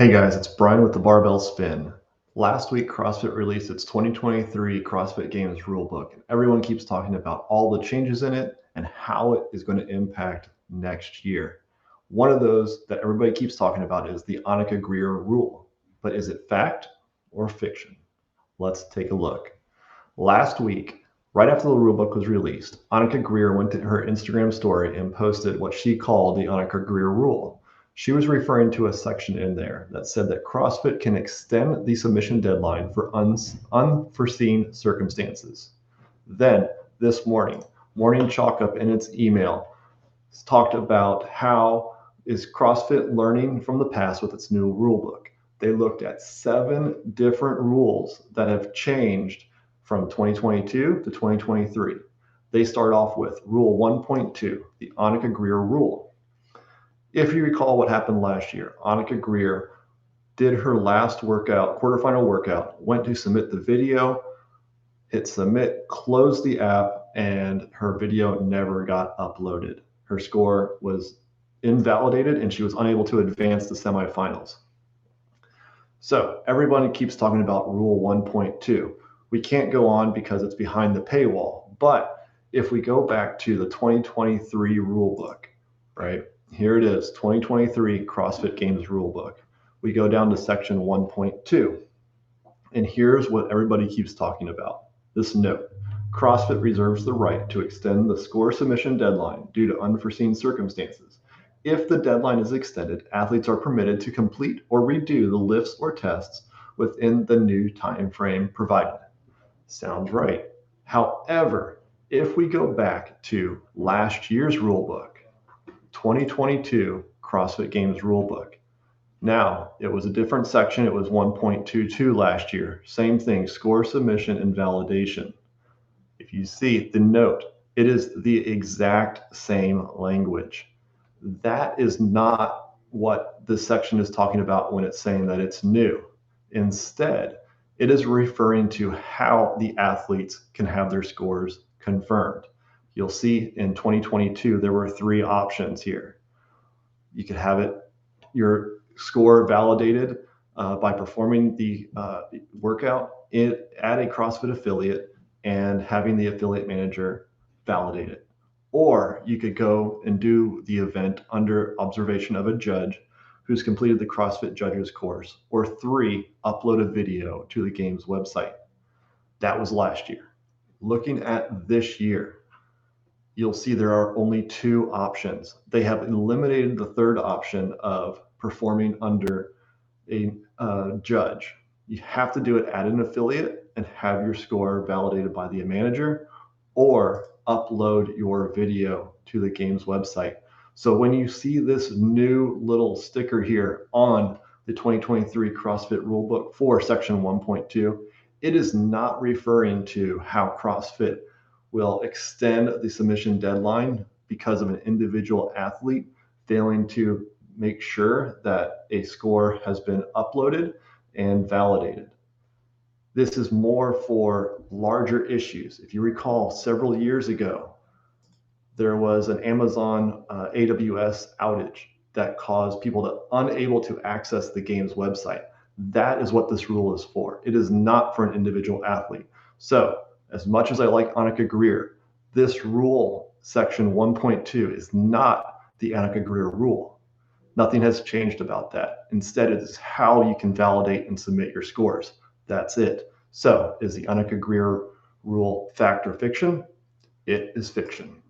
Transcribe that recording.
Hey guys, it's Brian with the Barbell Spin. Last week, CrossFit released its 2023 CrossFit Games Rulebook. Everyone keeps talking about all the changes in it and how it is going to impact next year. One of those that everybody keeps talking about is the Anikha Greer rule. But is it fact or fiction? Let's take a look. Last week, right after the rulebook was released, Anikha Greer went to her Instagram story and posted what she called the Anikha Greer rule. She was referring to a section in there that said that CrossFit can extend the submission deadline for unforeseen circumstances. Then, this Morning Chalk Up in its email talked about how is CrossFit learning from the past with its new rulebook. They looked at 7 different rules that have changed from 2022 to 2023. They start off with Rule 1.2, the Anikha Greer rule. If you recall what happened last year, Anikha Greer did her last workout, quarterfinal workout, went to submit the video, hit submit, closed the app, and her video never got uploaded. Her score was invalidated and she was unable to advance the semifinals. So everybody keeps talking about Rule 1.2. We can't go on because it's behind the paywall. But if we go back to the 2023 rulebook, right? Here it is, 2023 CrossFit Games rulebook. We go down to section 1.2. And here's what everybody keeps talking about. This note: CrossFit reserves the right to extend the score submission deadline due to unforeseen circumstances. If the deadline is extended, athletes are permitted to complete or redo the lifts or tests within the new time frame provided. Sounds right. However, if we go back to last year's rulebook, 2022 CrossFit Games rulebook, now, it was a different section. It was 1.22 last year. Same thing, score submission and validation. If you see the note, it is the exact same language. That is not what this section is talking about when it's saying that it's new. Instead, it is referring to how the athletes can have their scores confirmed. You'll see in 2022, there were 3 options here. You could have your score validated by performing the workout at a CrossFit affiliate and having the affiliate manager validate it. Or you could go and do the event under observation of a judge who's completed the CrossFit Judges course. Or 3, upload a video to the game's website. That was last year. Looking at this year, you'll see there are only 2 options. They have eliminated the 3rd option of performing under a judge. You have to do it at an affiliate and have your score validated by the manager, or upload your video to the game's website. So when you see this new little sticker here on the 2023 CrossFit Rulebook for section 1.2, it is not referring to how CrossFit will extend the submission deadline because of an individual athlete failing to make sure that a score has been uploaded and validated. This is more for larger issues. If you recall, several years ago, there was an Amazon AWS outage that caused people unable to access the game's website. That is what this rule is for. It is not for an individual athlete. So, as much as I like Anikha Greer, this rule, section 1.2, is not the Anikha Greer rule. Nothing has changed about that. Instead, it is how you can validate and submit your scores. That's it. So, is the Anikha Greer rule fact or fiction? It is fiction.